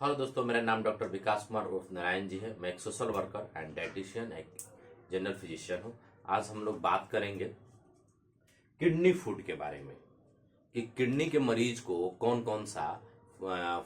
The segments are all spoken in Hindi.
हेलो दोस्तों, मेरा नाम डॉक्टर विकास कुमार उर्फ नारायण जी है। मैं एक सोशल वर्कर एंड डाइटिशियन, एक जनरल फिजिशियन हूँ। आज हम लोग बात करेंगे किडनी फूड के बारे में कि किडनी के मरीज को कौन कौन सा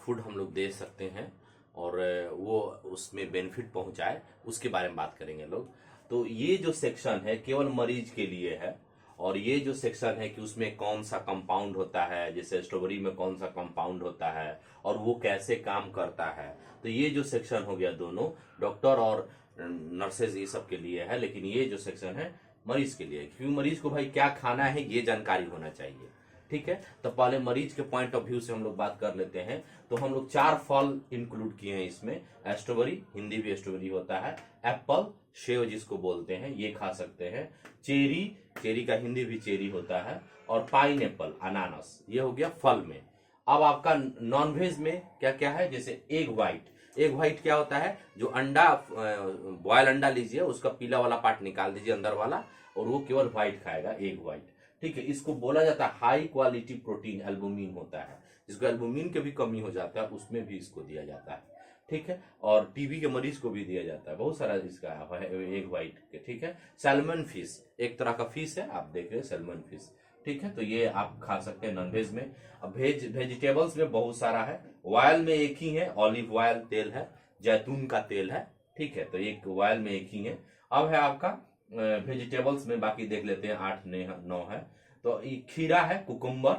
फूड हम लोग दे सकते हैं और वो उसमें बेनिफिट पहुंचाए, उसके बारे में बात करेंगे लोग। तो ये जो सेक्शन है केवल मरीज के लिए है, और ये जो सेक्शन है कि उसमें कौन सा कंपाउंड होता है, जैसे स्ट्रॉबेरी में कौन सा कंपाउंड होता है और वो कैसे काम करता है। तो ये जो सेक्शन हो गया दोनों डॉक्टर और नर्सेज ये सब के लिए है, लेकिन ये जो सेक्शन है मरीज के लिए है, क्योंकि मरीज को भाई क्या खाना है ये जानकारी होना चाहिए। ठीक है, तो पहले मरीज के पॉइंट ऑफ व्यू से हम लोग बात कर लेते हैं। तो हम लोग 4 फल इंक्लूड किए हैं इसमें। स्ट्रॉबेरी, हिंदी भी स्ट्रॉबेरी होता है। एप्पल, सेव जिसको बोलते हैं, ये खा सकते हैं। चेरी, चेरी का हिंदी भी चेरी होता है। और पाइनएप्पल, अनानास, ये हो गया फल में। अब आपका नॉनवेज में क्या क्या है, जैसे एग व्हाइट। एग व्हाइट क्या होता है, जो अंडा, बॉयल अंडा लीजिए, उसका पीला वाला पार्ट निकाल दीजिए अंदर वाला, और वो केवल व्हाइट खाएगा, एग व्हाइट। ठीक है, इसको बोला जाता है हाई क्वालिटी प्रोटीन, एल्बुमिन होता है। जिसको एल्बुमिन की भी कमी हो जाता है उसमें भी इसको दिया जाता है। ठीक है, और टीबी के मरीज को भी दिया जाता है, बहुत सारा इसका एग व्हाइट के। ठीक है, सैल्मन फिश एक तरह का फिश है, आप देख रहे हैं सैल्मन फिश। ठीक है, तो ये आप खा सकते हैं नॉनवेज में। अब वेजिटेबल्स में बहुत सारा है। ऑयल में एक ही है, ऑलिव ऑयल तेल है, जैतून का तेल है। ठीक है, तो एक ऑयल में एक ही है। अब है आपका वेजिटेबल्स में, बाकी देख लेते हैं, 8 9 है। तो ये खीरा है, कुकुम्बर,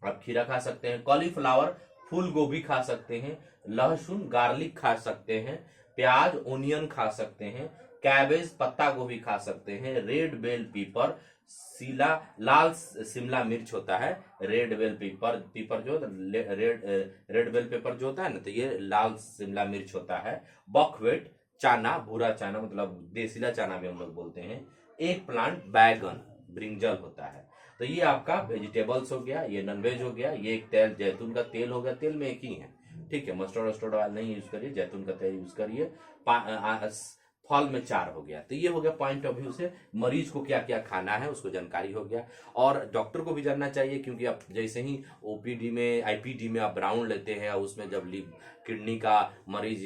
आप खीरा खा सकते हैं। कॉलीफ्लावर, फूल गोभी खा सकते हैं। लहसुन, गार्लिक खा सकते हैं। प्याज, ओनियन खा सकते हैं। कैबेज, पत्ता गोभी खा सकते हैं। रेड बेल पेपर, सीला लाल शिमला मिर्च होता है। रेड बेल पेपर, पेपर जो रेड बेल पेपर जो होता है ना, तो ये लाल शिमला मिर्च होता है। बकव्हीट, चना, भूरा चना, मतलब देसीला चना भी हम लोग बोलते हैं। एक प्लांट, बैगन, ब्रिंजल होता है। तो ये आपका वेजिटेबल्स हो गया, ये नॉनवेज हो गया। ये एक तेल, जैतून का तेल हो गया, तेल में एक ही है। ठीक है, मस्टर्ड वस्टर्ड ऑयल नहीं यूज करिए, जैतून का तेल यूज करिए। फल में 4 हो गया। तो ये हो गया पॉइंट ऑफ व्यू से मरीज को क्या क्या खाना है, उसको जानकारी हो गया। और डॉक्टर को भी जानना चाहिए, क्योंकि आप जैसे ही ओपीडी में, आईपीडी में आप राउंड लेते हैं, उसमें जब किडनी का मरीज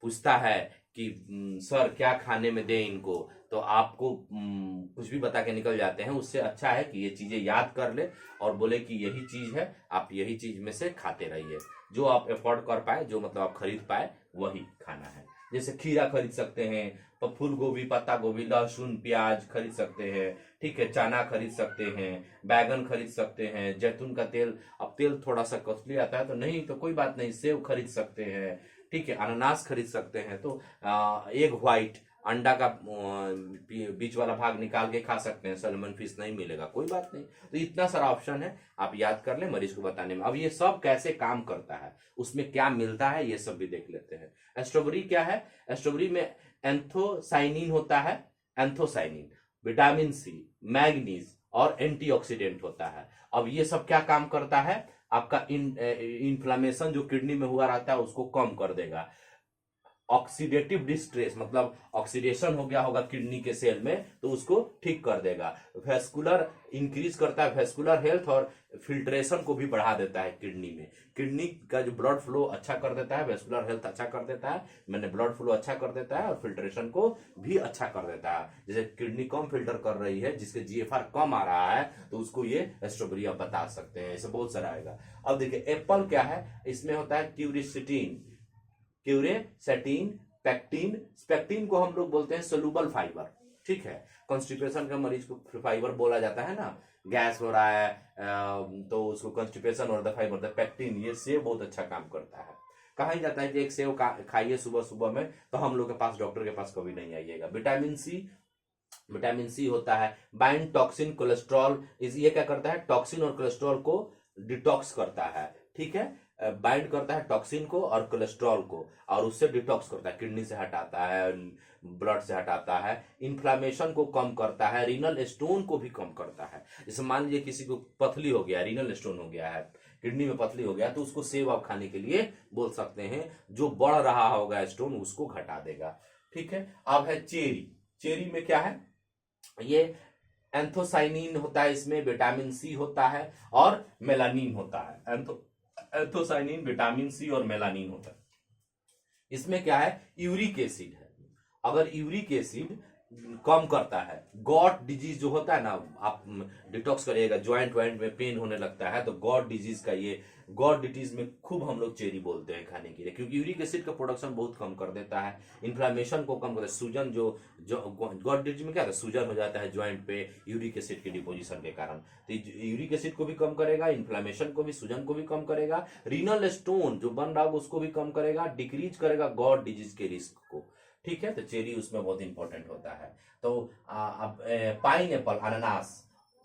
पूछता है कि सर क्या खाने में दे इनको, तो आपको कुछ भी बता के निकल जाते हैं। उससे अच्छा है कि ये चीजें याद कर ले और बोले कि यही चीज है, आप यही चीज में से खाते रहिए, जो आप अफोर्ड कर पाए, जो मतलब आप खरीद पाए वही खाना है। जैसे खीरा खरीद सकते हैं, फूल गोभी, पत्ता गोभी, लहसुन, प्याज खरीद सकते हैं। ठीक है, चना खरीद सकते हैं, बैगन खरीद सकते हैं, जैतून का तेल, अब तेल थोड़ा सा कॉस्टली आता है तो नहीं, तो कोई बात नहीं, सेव खरीद सकते हैं। ठीक है, अनानास खरीद सकते हैं। तो एग व्हाइट, अंडा का बीच वाला भाग निकाल के खा सकते हैं। सैल्मन फिश नहीं मिलेगा, कोई बात नहीं। तो इतना सारा ऑप्शन है, आप याद कर लें मरीज को बताने में। अब ये सब कैसे काम करता है, उसमें क्या मिलता है, ये सब भी देख लेते हैं। स्ट्रॉबेरी क्या है, स्ट्रॉबेरी में एंथोसाइनिन होता है। एंथोसाइनिन विटामिन सी, मैग्नीज और एंटीऑक्सीडेंट होता है। अब ये सब क्या काम करता है, आपका इन्फ्लामेशन जो किडनी में हुआ रहता है उसको कम कर देगा। ऑक्सीडेटिव डिस्ट्रेस, मतलब ऑक्सीडेशन हो गया होगा किडनी के सेल में, तो उसको ठीक कर देगा। वेस्कुलर इंक्रीज करता है, वेस्कुलर हेल्थ और फिल्ट्रेशन को भी बढ़ा देता है किडनी में। किडनी का जो ब्लड फ्लो अच्छा कर देता है, वेस्कुलर हेल्थ अच्छा कर देता है, मैंने ब्लड फ्लो अच्छा कर देता है, और फिल्ट्रेशन को भी अच्छा कर देता है। जैसे किडनी कम फिल्टर कर रही है, जिसके जीएफआर कम आ रहा है, तो उसको ये स्ट्रॉबेरी आप बता सकते हैं। ऐसे बहुत सारा आएगा। अब देखिए एप्पल क्या है, इसमें होता है क्यूरिसिटीन, क्यूरेसेटिन, पैक्टिन। पैक्टिन को हम लोग बोलते हैं सोलूबल फाइबर। ठीक है, कॉन्स्टिपेशन का मरीज को फाइबर बोला जाता है ना, गैस हो रहा है तो उसको कॉन्स्टिपेशन और द फाइबर, द पैक्टिन, ये सेव बहुत अच्छा काम करता है। कहा ही जाता है कि एक सेव खाइए सुबह सुबह में, तो हम लोग के पास, डॉक्टर के पास कभी नहीं आइएगा। विटामिन सी, विटामिन सी होता है बाइंड टॉक्सिन कोलेस्ट्रॉल, ये क्या करता है, टॉक्सिन और कोलेस्ट्रॉल को डिटॉक्स करता है। ठीक है, बाइंड करता है टॉक्सिन को और कोलेस्ट्रॉल को, और उससे डिटॉक्स करता है, किडनी से हटाता है, ब्लड से हटाता है, इन्फ्लामेशन को कम करता है, रीनल स्टोन को भी कम करता है। जैसे मान लीजिए किसी को पथली हो गया, रीनल स्टोन हो गया है, किडनी में पथली हो गया, तो उसको सेव आप खाने के लिए बोल सकते हैं, जो बढ़ रहा होगा स्टोन उसको घटा देगा। ठीक है, अब है चेरी। चेरी में क्या है, ये एंथोसाइनिन होता है, इसमें विटामिन सी होता है और मेलानिन होता है। एंथोसाइनिन, विटामिन सी और मेलानिन होता है। इसमें क्या है, यूरिक एसिड है। अगर यूरिक एसिड कम करता है, गॉट डिजीज जो होता है ना, आप डिटॉक्स करिएगा, ज्वाइंट वाइंट में पेन होने लगता है तो गॉट डिजीज का, ये गॉट डिजीज में खूब हम लोग चेरी बोलते हैं खाने के लिए, क्योंकि यूरिक एसिड का प्रोडक्शन बहुत कम कर देता है, इन्फ्लामेशन को कम करता है, सूजन जो गॉट डिजीज में क्या होता है, सूजन हो जाता है ज्वाइंट पे यूरिक एसिड के डिपोजिशन के कारण, तो यूरिक एसिड को भी कम करेगा, इन्फ्लामेशन को भी, सूजन को भी कम करेगा, रीनल स्टोन जो बन रहा है उसको भी कम करेगा, डिक्रीज करेगा गॉट डिजीज के रिस्क को। ठीक है, तो चेरी उसमें बहुत इंपॉर्टेंट होता है। तो अब पाइन एप्पल, अनानास,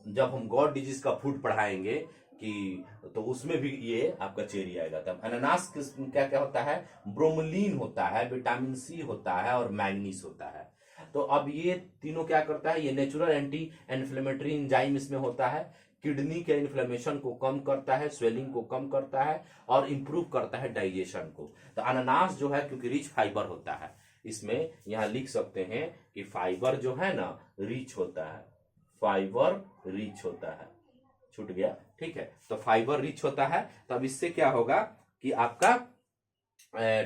जब हम गॉट डिजीज का फूड पढ़ाएंगे कि तो उसमें भी ये आपका चेरी आएगा। तब अनानास क्या क्या होता है, ब्रोमोलिन होता है, विटामिन सी होता है और मैग्नीज होता है। तो अब ये तीनों क्या करता है, ये नेचुरल एंटी इन्फ्लेमेटरी एंजाइम इसमें होता है, किडनी के इन्फ्लेमेशन को कम करता है, स्वेलिंग को कम करता है और इंप्रूव करता है डाइजेशन को। तो अनानास जो है क्योंकि रिच फाइबर होता है, इसमें यहां लिख सकते हैं कि फाइबर जो है ना रिच होता है, फाइबर रिच होता है, छूट गया। ठीक है, तो फाइबर रिच होता है, तो अब इससे क्या होगा कि आपका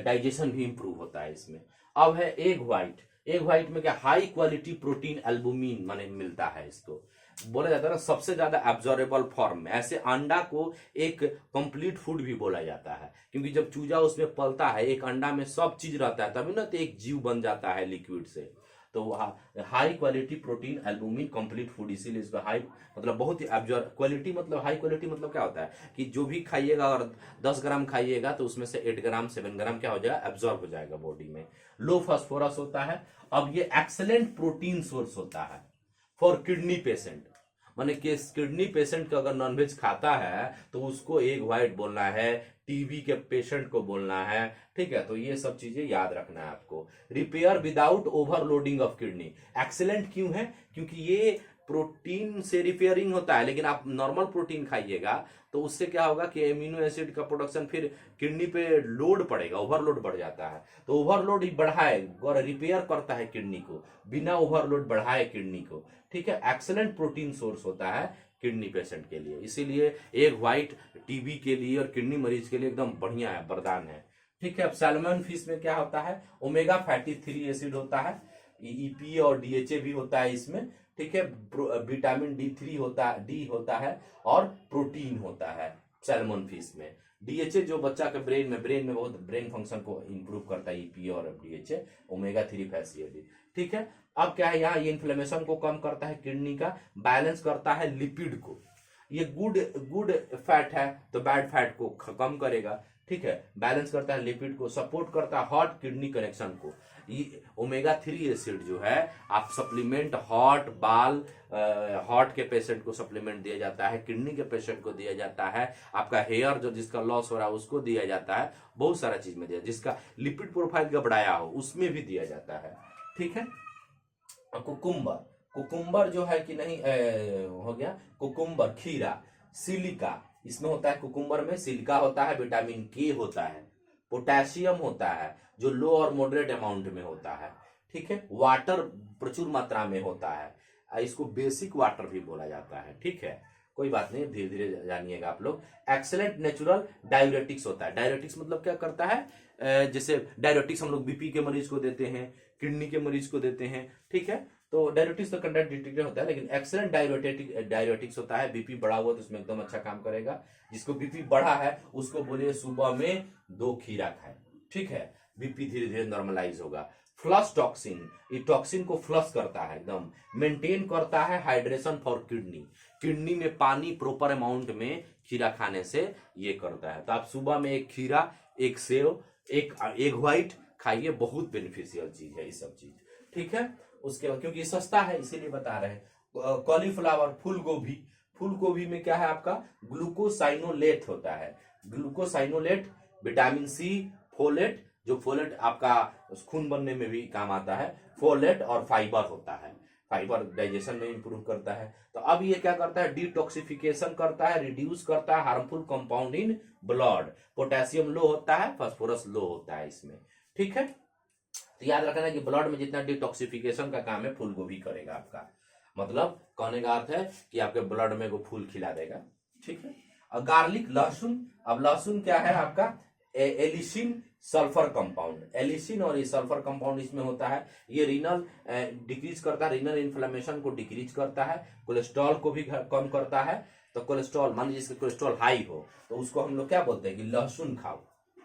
डाइजेशन भी इंप्रूव होता है इसमें। अब है एग व्हाइट, एग व्हाइट में क्या, हाई क्वालिटी प्रोटीन एल्बुमिन माने मिलता है, इसको बोला जाता है सबसे ज्यादा एब्जॉर्बेबल फॉर्म में। ऐसे अंडा को एक कंप्लीट फूड भी बोला जाता है, क्योंकि जब चूजा उसमें पलता है, एक अंडा में सब चीज रहता है, तभी ना तो एक जीव बन जाता है लिक्विड से। तो high quality protein albumin complete food, इसीलिए इसका हाई मतलब बहुत ही एब्जॉर्ब, क्वालिटी मतलब हाई क्वालिटी मतलब क्या होता है कि जो भी खाइएगा और 10 ग्राम खाइएगा तो उसमें से 8 ग्राम 7 ग्राम क्या हो जाएगा, एब्जॉर्ब हो जाएगा बॉडी में। लो फास्फोरस होता है। अब ये एक्सेलेंट प्रोटीन सोर्स होता है फॉर किडनी पेशेंट, माने कि किडनी पेशेंट का अगर नॉनवेज खाता है तो उसको एग व्हाइट बोलना है, टीबी के पेशेंट को बोलना है। ठीक है, तो ये सब चीजें याद रखना है आपको। Repair without overloading of kidney, excellent क्यों है, क्योंकि ये प्रोटीन से रिपेयरिंग होता है, लेकिन आप नॉर्मल प्रोटीन खाइएगा तो उससे क्या होगा कि एमिनो एसिड का प्रोडक्शन फिर किडनी पे लोड पड़ेगा, ओवरलोड बढ़ जाता है। तो ओवरलोड ही बढ़ाए और रिपेयर करता है किडनी को, बिना ओवरलोड बढ़ाए किडनी को। ठीक है, एक्सेलेंट प्रोटीन सोर्स होता है किडनी पेशेंट के लिए, इसीलिए एग व्हाइट टीबी के लिए और किडनी मरीज के लिए एकदम बढ़िया है, वरदान है। ठीक है, अब सैल्मन फिश में क्या होता है, ओमेगा फैटी 3 एसिड होता है, ईपीए और डीएचए भी होता है इसमें। ठीक है, विटामिन डी3 होता है, डी होता है और प्रोटीन होता है सैल्मन फिश में। डीएचए जो बच्चा के ब्रेन में बहुत ब्रेन फंक्शन को इंप्रूव करता है, ईपीए और डीएचए, ओमेगा 3 फैटी एसिड। ठीक है, अब क्या है, यहाँ ये इन्फ्लेमेशन को कम करता है किडनी का, बैलेंस करता है लिपिड को, ये गुड फैट है तो बैड फैट को कम करेगा। ठीक है, बैलेंस करता है लिपिड को, सपोर्ट करता है हार्ट किडनी कनेक्शन को। ये ओमेगा 3 एसिड जो है आप सप्लीमेंट हार्ट बाल, हार्ट के पेशेंट को सप्लीमेंट दिया जाता है, किडनी के पेशेंट को दिया जाता है, आपका हेयर जो जिसका लॉस हो रहा है उसको दिया जाता है, बहुत सारा चीज में दिया, जिसका लिपिड प्रोफाइल गड़बड़ाया हो उसमें भी दिया जाता है। ठीक है, कुकुम्बर, कुकुम्बर जो है कि नहीं हो गया, कुकुम्बर, खीरा, सिलिका, इसमें होता है कुकुम्बर में सिलिका होता है, विटामिन के होता है, पोटेशियम होता है जो लो और मॉडरेट अमाउंट में होता है। ठीक है, वाटर प्रचुर मात्रा में होता है, इसको बेसिक वाटर भी बोला जाता है। ठीक है, कोई बात नहीं, धीरे धीरे जानिएगा आप लोग। एक्सेलेंट नेचुरल डायरेटिक्स होता है, डायरेटिक्स मतलब क्या करता है, जैसे डायरेटिक्स हम लोग बीपी के मरीज को देते हैं, किडनी के मरीज को देते हैं। ठीक है, तो डायरेटिक्स तो कंटेंट डिटेक्टर होता है, लेकिन एक्सेलेंट डायरेटिक्स होता है, बीपी बढ़ा हुआ तो उसमें एकदम अच्छा काम करेगा। जिसको बीपी बढ़ा है उसको बोलिए सुबह में 2 खीरा खाए। ठीक है, बीपी धीरे धीरे नॉर्मलाइज होगा। फ्लश टॉक्सिन, ये टॉक्सिन को फ्लश करता है, एकदम मेंटेन करता है हाइड्रेशन फॉर किडनी, किडनी में पानी प्रॉपर अमाउंट में खीरा खाने से ये करता है। तो आप सुबह में 1 खीरा, 1 सेव, 1 एग व्हाइट खाइए, बहुत बेनिफिशियल चीज है ये सब चीज। ठीक है, उसके बाद क्योंकि सस्ता है इसीलिए बता रहे हैं। कॉलीफ्लावर, फूल गोभी, फूल गोभी में क्या है आपका ग्लूकोसाइनोलेट होता है, ग्लूकोसाइनोलेट, विटामिन सी, फोलेट, जो फोलेट आपका खून बनने में भी काम आता है, फोलेट और फाइबर होता है, फाइबर डाइजेशन में इंप्रूव करता है। तो अब ये क्या करता है, डिटॉक्सिफिकेशन करता है, रिड्यूस करता है harmful compound in blood, potassium low होता है, फास्फोरस लो होता है इसमें। ठीक है, तो याद रखना कि ब्लड में जितना डिटॉक्सिफिकेशन का काम है फूल गोभी करेगा आपका, मतलब कहने का अर्थ है कि आपके ब्लड में वो फूल खिला देगा। ठीक है, गार्लिक लहसुन, अब लहसुन क्या है आपका एलिसिन सल्फर कंपाउंड, एलिसिन और ये सल्फर कंपाउंड इसमें होता है। ये रीनल डिक्रीज करता है, रीनल इन्फ्लेमेशन को डिक्रीज करता है, कोलेस्ट्रॉल को भी कम करता है। तो कोलेस्ट्रॉल, मान लीजिए जिसका कोलेस्ट्रॉल हाई हो तो उसको हम लोग क्या बोलते हैं कि लहसुन खाओ,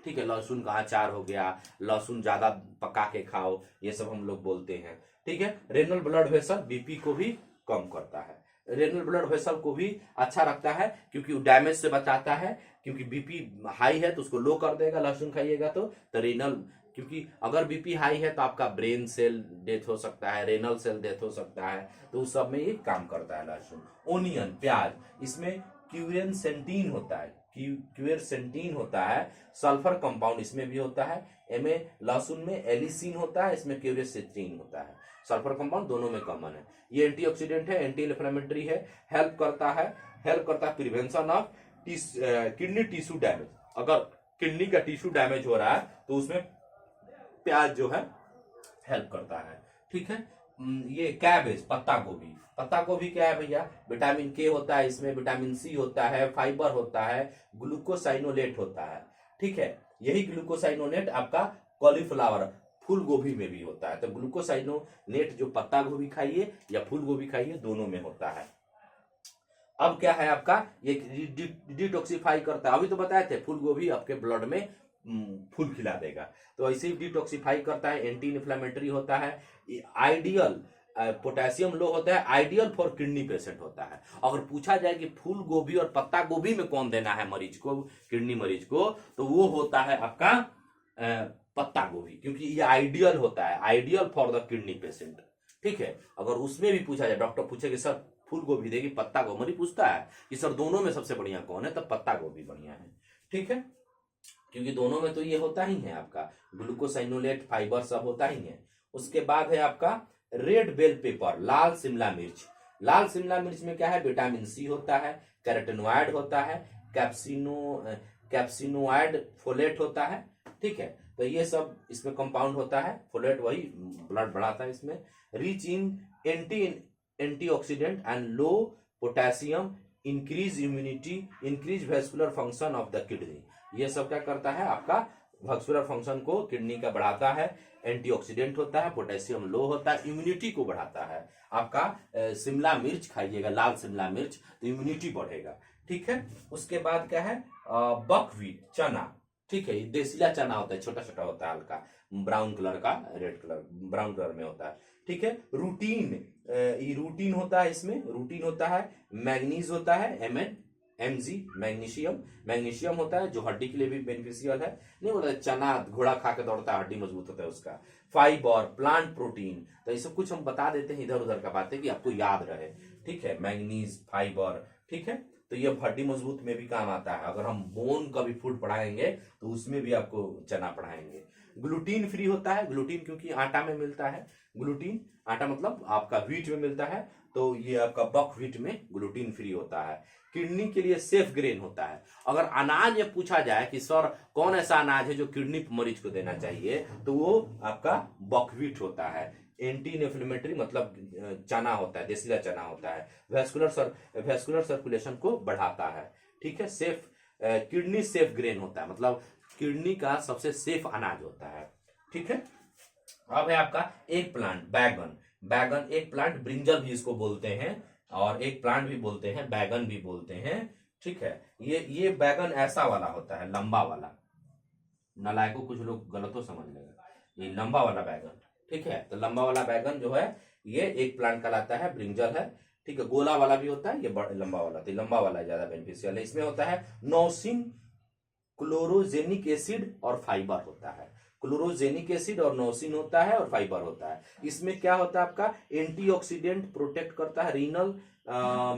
ठीक है, लहसुन का अचार हो गया, लहसुन ज्यादा पका के खाओ, ये सब हम लोग बोलते हैं, ठीक है। रेनल ब्लड वेसल बीपी को भी कम करता है, रेनल ब्लड वेसल को भी अच्छा रखता है क्योंकि वो डैमेज से बचाता है, क्योंकि बीपी हाई है तो उसको लो कर देगा लहसुन खाइएगा तो रेनल, क्योंकि अगर बीपी हाई है तो आपका ब्रेन सेल डेथ हो सकता है, रेनल सेल डेथ हो सकता है, तो उस सब में ये काम करता है लहसुन। ओनियन, प्याज, इसमें क्यूरेसेंटीन होता है, क्यूरेसेंटीन होता है, सल्फर कंपाउंड इसमें भी होता है। लहसुन में एलिसिन होता है, इसमें क्यूरेसेंटीन होता है, सल्फर कंपाउंड दोनों में कॉमन है। ये एंटीऑक्सीडेंट है, एंटी इन्फ्लेमेटरी है, हेल्प करता है prevention of kidney tissue damage. अगर किडनी का टिश्यू डैमेज हो रहा है तो उसमें प्याज जो है हेल्प करता है, ठीक है। ये कैबेज, पत्ता गोभी, पत्ता गोभी क्या है भैया, विटामिन के होता है इसमें, विटामिन सी होता है, फाइबर होता है, ग्लूकोसाइनोलेट होता है, ठीक है। यही ग्लूकोसाइनोलेट आपका कॉलीफ्लावर, फूल गोभी में भी होता है। तो ग्लूकोसाइनोलेट जो पत्ता गोभी खाइए या फूल गोभी खाइए, दोनों में होता है। अब क्या है आपका, ये डिटॉक्सिफाई करता है, अभी तो बताए थे फूल गोभी आपके ब्लड में फूल खिला देगा, तो ऐसे ही डिटॉक्सिफाई करता है, एंटी इन्फ्लेमेटरी होता है, आइडियल, पोटेशियम लो होता है, आइडियल फॉर किडनी पेशेंट होता है। अगर पूछा जाए कि फूल गोभी और पत्ता गोभी में कौन देना है मरीज को, किडनी मरीज को, तो वो होता है आपका पत्ता गोभी, क्योंकि ये आइडियल होता है, ideal for the kidney patient, ठीक है। अगर उसमें भी पूछा जाए, डॉक्टर पूछे कि सर फूल गोभी देगी पत्ता गोभी, मरीज पूछता है कि सर दोनों में सबसे बढ़िया कौन है, तब पत्ता गोभी बढ़िया है, ठीक है, क्योंकि दोनों में तो ये होता ही है आपका ग्लूकोसाइनोलेट, फाइबर सब होता ही है। उसके बाद है आपका रेड बेल पेपर, लाल शिमला मिर्च। लाल शिमला मिर्च में क्या है, विटामिन सी होता है, कैरोटीनॉइड होता है, कैप्सिनोइड, फोलेट होता है, ठीक है। तो ये सब इसमें कंपाउंड होता है, फोलेट वही ब्लड बढ़ाता है इसमें। Rich in antioxidant and low potassium, increase immunity, increase vascular function of the kidney. ये सब क्या करता है, आपका वेस्कुलर फंक्शन को किडनी का बढ़ाता है, एंटीऑक्सीडेंट होता है, पोटेशियम लो होता है, इम्यूनिटी को बढ़ाता है। आपका शिमला मिर्च खाइएगा, लाल शिमला मिर्च, तो इम्यूनिटी बढ़ेगा, ठीक है। उसके बाद क्या है, बकव्हीट, चना, ठीक है, देसीला चना होता है, छोटा छोटा होता है, हल्का ब्राउन कलर का, रेड कलर ब्राउन कलर में होता है, ठीक है। रूटीन, ये रूटीन होता है, इसमें रूटीन होता है, मैग्नीज होता है, MnMg, मैग्नीशियम होता है जो हड्डी के लिए भी बेनिफिशियल है, नहीं बोलता चना घोड़ा खा के दौड़ता है, हड्डी मजबूत होता है उसका। फाइबर, प्लांट प्रोटीन, तो ये सब कुछ हम बता देते हैं इधर उधर का बातें कि आपको याद रहे, ठीक है। मैग्नीज, फाइबर, ठीक है, तो ये हड्डी मजबूत में भी काम आता है। अगर हम बोन का भी फूड पढ़ाएंगे तो उसमें भी आपको चना पढ़ाएंगे। ग्लूटीन फ्री होता है, ग्लूटीन क्योंकि आटा में मिलता है, ग्लूटीन आटा मतलब आपका व्हीट में मिलता है, तो ये आपका बकव्हीट में ग्लूटीन फ्री होता है। किडनी के लिए सेफ ग्रेन होता है। अगर अनाज में पूछा जाए कि सर कौन ऐसा अनाज है जो किडनी मरीज को देना चाहिए, तो वो आपका बकव्हीट होता है। एंटी इन्फ्लेमेटरी मतलब चना होता है, देसीला चना होता है, वेस्कुलर सर्कुलेशन को बढ़ाता है, ठीक है। सेफ किडनी सेफ ग्रेन होता है, मतलब किडनी का सबसे सेफ अनाज होता है, ठीक है। अब है आपका एक प्लांट, बैगन, एक प्लांट, ब्रिंजल भी इसको बोलते हैं, और एक प्लांट भी बोलते हैं, बैगन भी बोलते हैं, ठीक है। ये बैगन ऐसा वाला होता है, लंबा वाला, नालायकों कुछ लोग गलत तो समझ लेगा, ये लंबा वाला बैगन, ठीक है। तो लंबा वाला बैगन जो है ये एक प्लांट कहलाता है, ब्रिंजल है, ठीक है। गोला वाला भी होता है, ये लंबा वाला, तो लंबा वाला ज्यादा बेनिफिशियल है। इसमें होता है नोसिन, क्लोरोजेनिक एसिड और फाइबर होता है, क्लोरोजेनिक एसिड और नोसिन होता है और फाइबर होता है। इसमें क्या होता है आपका एंटीऑक्सीडेंट, प्रोटेक्ट करता है रीनल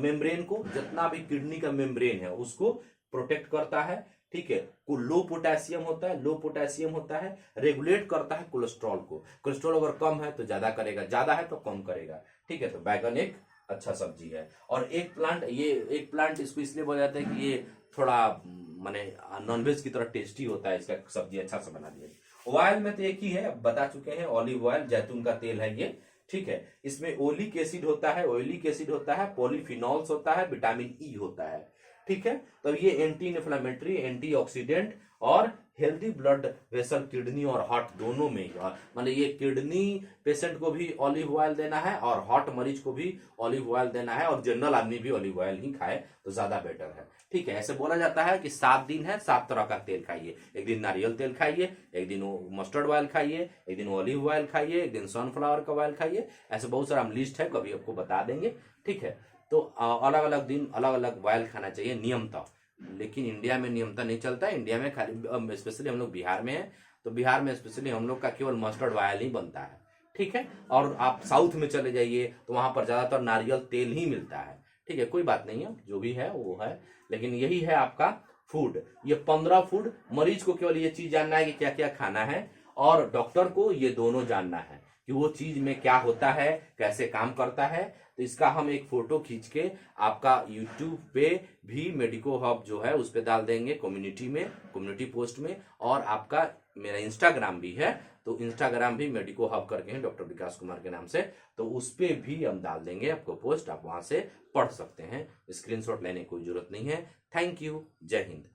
मेम्ब्रेन को, जितना भी किडनी का मेम्ब्रेन है उसको प्रोटेक्ट करता है, ठीक है। लो पोटेशियम होता है, रेगुलेट करता है कोलेस्ट्रॉल को, कोलेस्ट्रॉल अगर कम है तो ज्यादा करेगा, ज्यादा है तो कम करेगा, ठीक है। तो बैगन एक अच्छा सब्जी है। और एक प्लांट इसको इसलिए बोला जाता है कि ये थोड़ा माने नॉनवेज की तरह टेस्टी होता है, इसका सब्जी अच्छा से बना दिया। ऑयल में तो एक ही है, बता चुके हैं, ऑलिव ऑयल, जैतून का तेल है ये, ठीक है। इसमें ओलिक एसिड होता है, पॉलीफिनॉल्स होता है, विटामिन ई होता है, ठीक है। तो ये एंटी इन्फ्लामेटरी, एंटीऑक्सीडेंट और हेल्दी ब्लड वेसल किडनी और हार्ट दोनों में ही, मतलब ये किडनी पेशेंट को भी ऑलिव ऑयल देना है और हार्ट मरीज को भी ऑलिव ऑयल देना है, और जनरल आदमी भी ऑलिव ऑयल ही खाए तो ज्यादा बेटर है। ठीक है। ऐसे बोला जाता है कि 7 दिन है, 7 तरह का तेल खाइए। एक दिन नारियल तेल खाइए, एक दिन मस्टर्ड ऑयल खाइए, एक दिन ऑलिव ऑयल खाइए, एक दिन सनफ्लावर का ऑयल खाइए। ऐसे बहुत सारा लिस्ट है, कभी आपको बता देंगे। ठीक है। तो अलग अलग दिन अलग अलग ऑयल खाना चाहिए नियमतः। लेकिन इंडिया में नियमता नहीं चलता है। इंडिया में खाली स्पेशली हम लोग बिहार में है, तो बिहार में स्पेशली हम लोग का केवल मस्टर्ड ऑयल ही बनता है। ठीक है। और आप साउथ में चले जाइए तो वहां पर ज्यादातर नारियल तेल ही मिलता है। ठीक है, कोई बात नहीं है, जो भी है वो है। लेकिन यही है आपका फूड, ये 15 फूड। मरीज को केवल ये चीज जानना है कि क्या क्या खाना है, और डॉक्टर को ये दोनों जानना है कि वो चीज में क्या होता है, कैसे काम करता है। तो इसका हम एक फोटो खींच के आपका यूट्यूब पे भी मेडिको हब जो है उस पर डाल देंगे, कम्युनिटी में, कम्युनिटी पोस्ट में। और आपका मेरा इंस्टाग्राम भी है, तो इंस्टाग्राम भी मेडिको हब करके है डॉक्टर विकास कुमार के नाम से, तो उस पे भी हम डाल देंगे आपको पोस्ट, आप वहां से पढ़ सकते हैं। स्क्रीनशॉट लेने की कोई जरूरत नहीं है। Thank you. जय हिंद।